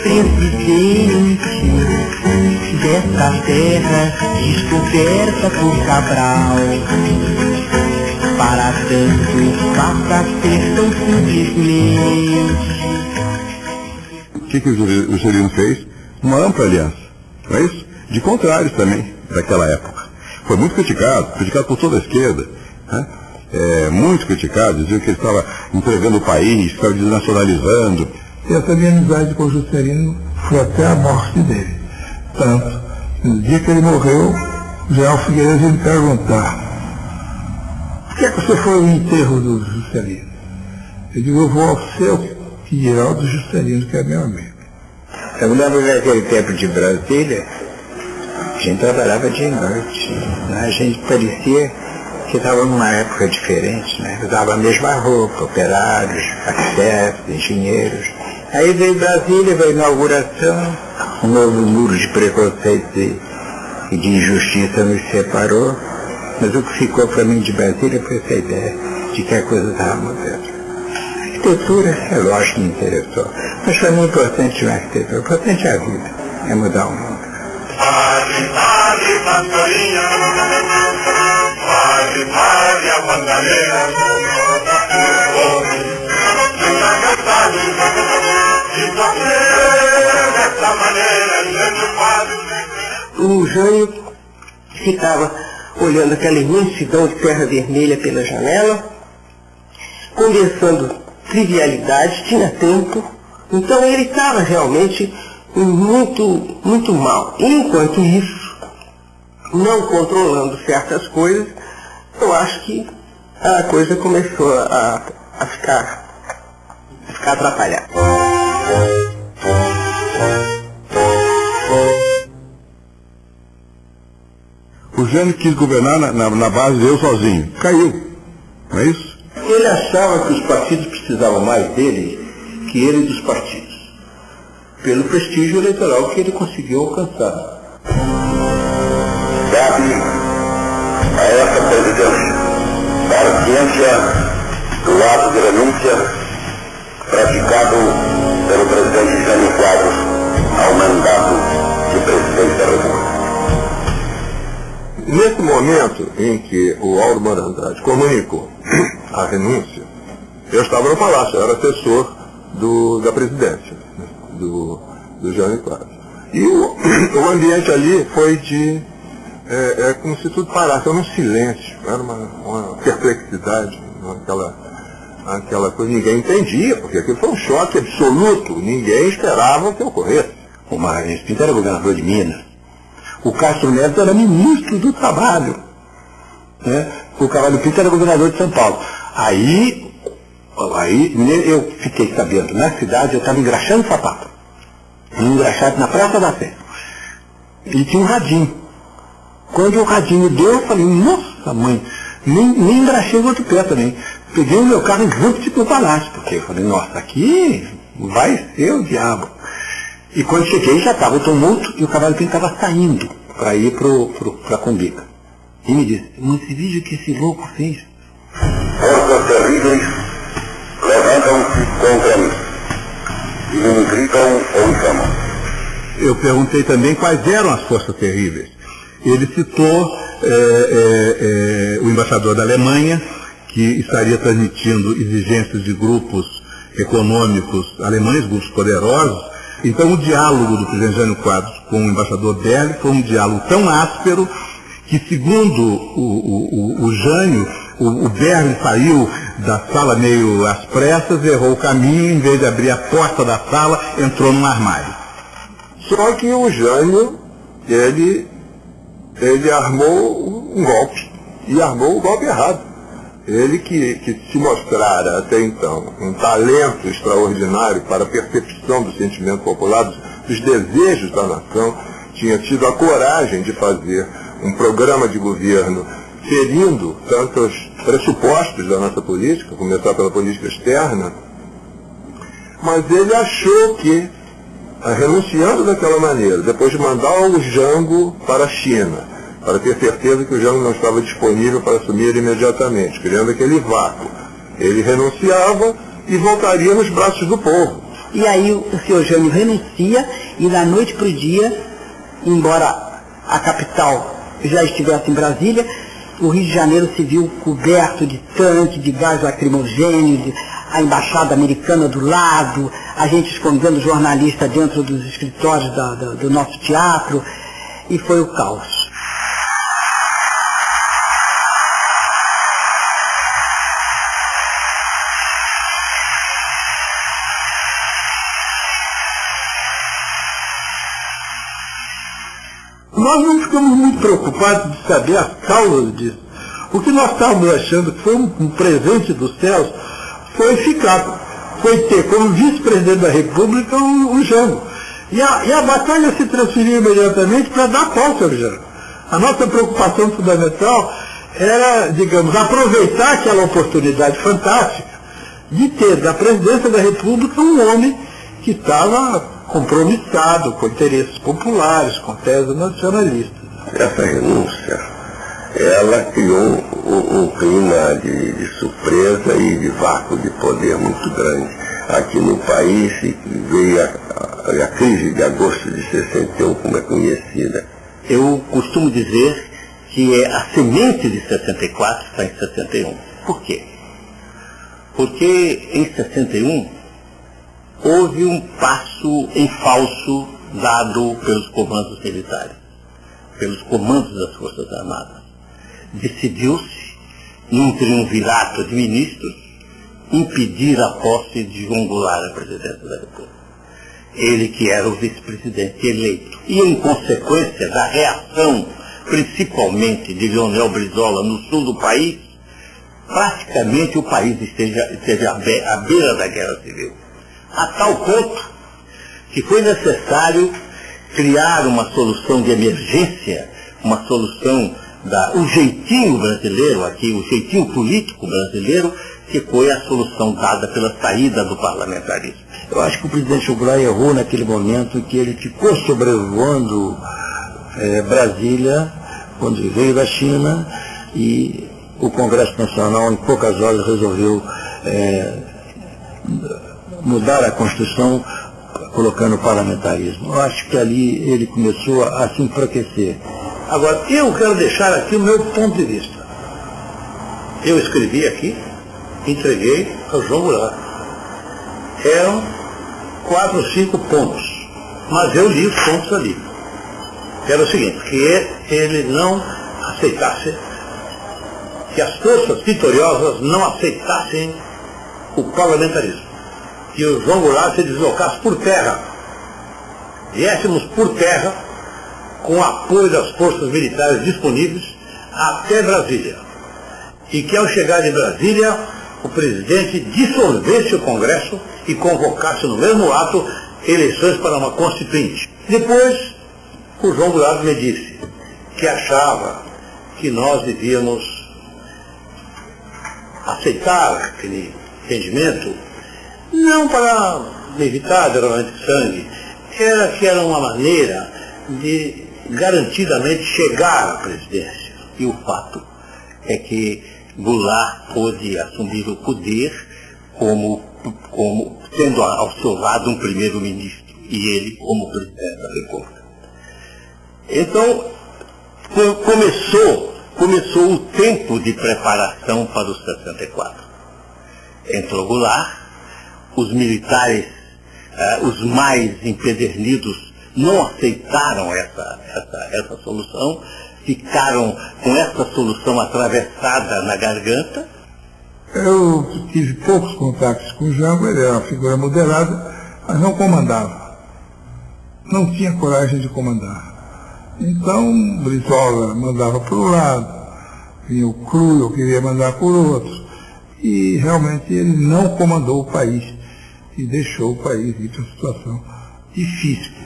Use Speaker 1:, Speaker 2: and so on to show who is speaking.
Speaker 1: presidente desta terra descoberta por Cabral. Para tanto, passa a ser tão simplesmente.
Speaker 2: O que o Juscelino fez? Uma ampla aliança, não é isso? De contrários também, daquela época. Foi muito criticado por toda a esquerda, né? Muito criticado, diziam que ele estava entregando o país, estava desnacionalizando.
Speaker 3: E essa minha amizade com o Juscelino foi até a morte dele. Tanto, no dia que ele morreu, o general Figueiredo veio me perguntar: por que você foi ao enterro do Juscelino? Eu digo: eu vou ao seu, que dirá o do Juscelino, que é meu amigo.
Speaker 4: Eu me lembro daquele tempo de Brasília, a gente trabalhava dia e noite, né? A gente parecia que estava numa época diferente, né? Usava a mesma roupa, operários, arquitetos, engenheiros. Aí veio Brasília, veio a inauguração, um novo muro de preconceito e de injustiça nos separou, mas o que ficou para mim de Brasília foi essa ideia de que a coisa estava mudando. A arquitetura, é lógico, me interessou, mas para mim o importante não é a arquitetura, o importante é a vida, é mudar o mundo.
Speaker 5: Pastorinha, vale a bandeira,
Speaker 1: O Jânio ficava olhando aquela imensidão de terra vermelha pela janela, conversando trivialidades, tinha tempo, então ele estava realmente muito mal. Enquanto isso, não controlando certas coisas, eu acho que a coisa começou a ficar atrapalhada.
Speaker 2: O Jânio quis governar na base de eu sozinho. Caiu, não é isso?
Speaker 6: Ele achava que os partidos precisavam mais dele que ele dos partidos, pelo prestígio eleitoral que ele conseguiu alcançar.
Speaker 7: Cabe a essa presidência dar ciência do ato de renúncia praticado pelo presidente Jânio Quadros ao mandato de presidente da República.
Speaker 3: Nesse momento em que o Auro Moura Andrade comunicou a renúncia, eu estava no Palácio, eu era assessor da presidência, né, do Jânio Quadros. E o ambiente ali foi como se tudo parasse, era um silêncio, era uma perplexidade, aquela coisa, ninguém entendia, porque aquilo foi um choque absoluto, ninguém esperava que ocorresse.
Speaker 6: O Magalhães Pinto era governador de Minas, o Castro Neto era ministro do Trabalho, né? O Cavalho Pinto era governador de São Paulo. Aí eu fiquei sabendo, na cidade eu estava engraxando sapato, engraxado na Praça da Sé, e tinha um radinho. Quando o radinho deu, eu falei: nossa mãe, nem engraxei o outro pé também. Peguei o meu carro e vou pro palácio, porque eu falei: nossa, aqui vai ser o diabo. E quando cheguei já estava o tumulto e o Cavalho Pinto estava saindo para ir para a Cumbica. E me disse: mas esse vídeo que esse louco fez?
Speaker 7: Forças terríveis levantam-se contra mim e me gritam ou chamam.
Speaker 2: Eu perguntei também quais eram as forças terríveis. Ele citou o embaixador da Alemanha, que estaria transmitindo exigências de grupos econômicos alemães, grupos poderosos. Então o diálogo do presidente Jânio Quadros com o embaixador Berle foi um diálogo tão áspero que, segundo o Jânio, o Berle saiu da sala meio às pressas, errou o caminho, em vez de abrir a porta da sala, entrou num armário.
Speaker 3: Só que o Jânio, ele armou um golpe, e armou o golpe errado. Ele que se mostrara até então um talento extraordinário para a percepção do sentimento popular, dos desejos da nação, tinha tido a coragem de fazer um programa de governo ferindo tantos pressupostos da nossa política, começar pela política externa, mas ele achou que, renunciando daquela maneira, depois de mandar o Jango para a China, para ter certeza que o Jango não estava disponível para assumir imediatamente, criando aquele vácuo, ele renunciava e voltaria nos braços do povo.
Speaker 8: E aí o senhor Jânio renuncia e da noite para o dia, embora a capital já estivesse em Brasília, o Rio de Janeiro se viu coberto de tanque, de gás lacrimogêneo, a embaixada americana do lado, a gente escondendo jornalista dentro dos escritórios do nosso teatro, e foi o caos.
Speaker 2: Nós não ficamos muito preocupados de saber as causas disso. O que nós estávamos achando que foi um presente dos céus foi ter como vice-presidente da República o Jango. E a batalha se transferiu imediatamente para dar posse ao Jango. A nossa preocupação fundamental era, digamos, aproveitar aquela oportunidade fantástica de ter da presidência da República um homem que estava compromissado com interesses populares, com teses nacionalistas.
Speaker 7: Essa renúncia, ela criou um clima de surpresa e de vácuo de poder muito grande. Aqui no país veio a crise de agosto de 61, como é conhecida.
Speaker 9: Eu costumo dizer que a semente de 64 está em 61. Por quê? Porque em 61 houve um passo em falso dado pelos comandos militares, pelos comandos das Forças Armadas. Decidiu-se, num triunvirato de ministros, impedir a posse de João Goulart à presidência da República. Ele que era o vice-presidente eleito. E em consequência da reação, principalmente de Leonel Brizola no sul do país, praticamente o país esteve à beira da guerra civil. A tal ponto que foi necessário criar uma solução de emergência, uma solução o jeitinho brasileiro aqui, o jeitinho político brasileiro, que foi a solução dada pela saída do parlamentarismo.
Speaker 6: Eu acho que o presidente Goulart errou naquele momento em que ele ficou sobrevoando Brasília, quando veio da China, e o Congresso Nacional, em poucas horas, resolveu mudar a Constituição, colocando o parlamentarismo. Eu acho que ali ele começou a se enfraquecer.
Speaker 2: Agora, eu quero deixar aqui o meu ponto de vista. Eu escrevi aqui, entreguei ao João Goulart. Eram 4 ou 5 pontos, mas eu li os pontos ali. Era o seguinte, que ele não aceitasse, que as forças vitoriosas não aceitassem o parlamentarismo. Que o João Goulart se deslocasse por terra. Viéssemos por terra com o apoio das forças militares disponíveis até Brasília. E que ao chegar em Brasília, o presidente dissolvesse o Congresso e convocasse no mesmo ato eleições para uma constituinte. Depois, o João Goulart me disse que achava que nós devíamos aceitar aquele entendimento, não para evitar derramamento de sangue, era uma maneira de garantidamente chegar à presidência.
Speaker 9: E o fato é que Goulart pôde assumir o poder como tendo ao seu lado um primeiro-ministro e ele como presidente da República. Então, começou o tempo de preparação para os 64. Entrou Goulart, os militares, os mais empedernidos, não aceitaram essa solução, ficaram com essa solução atravessada na garganta.
Speaker 2: Eu tive poucos contatos com o Jango, ele era uma figura moderada, mas não comandava. Não tinha coragem de comandar. Então, Brizola mandava por um lado, vinha o Cru, eu queria mandar por outro. E realmente ele não comandou o país e deixou o país ir para uma situação difícil.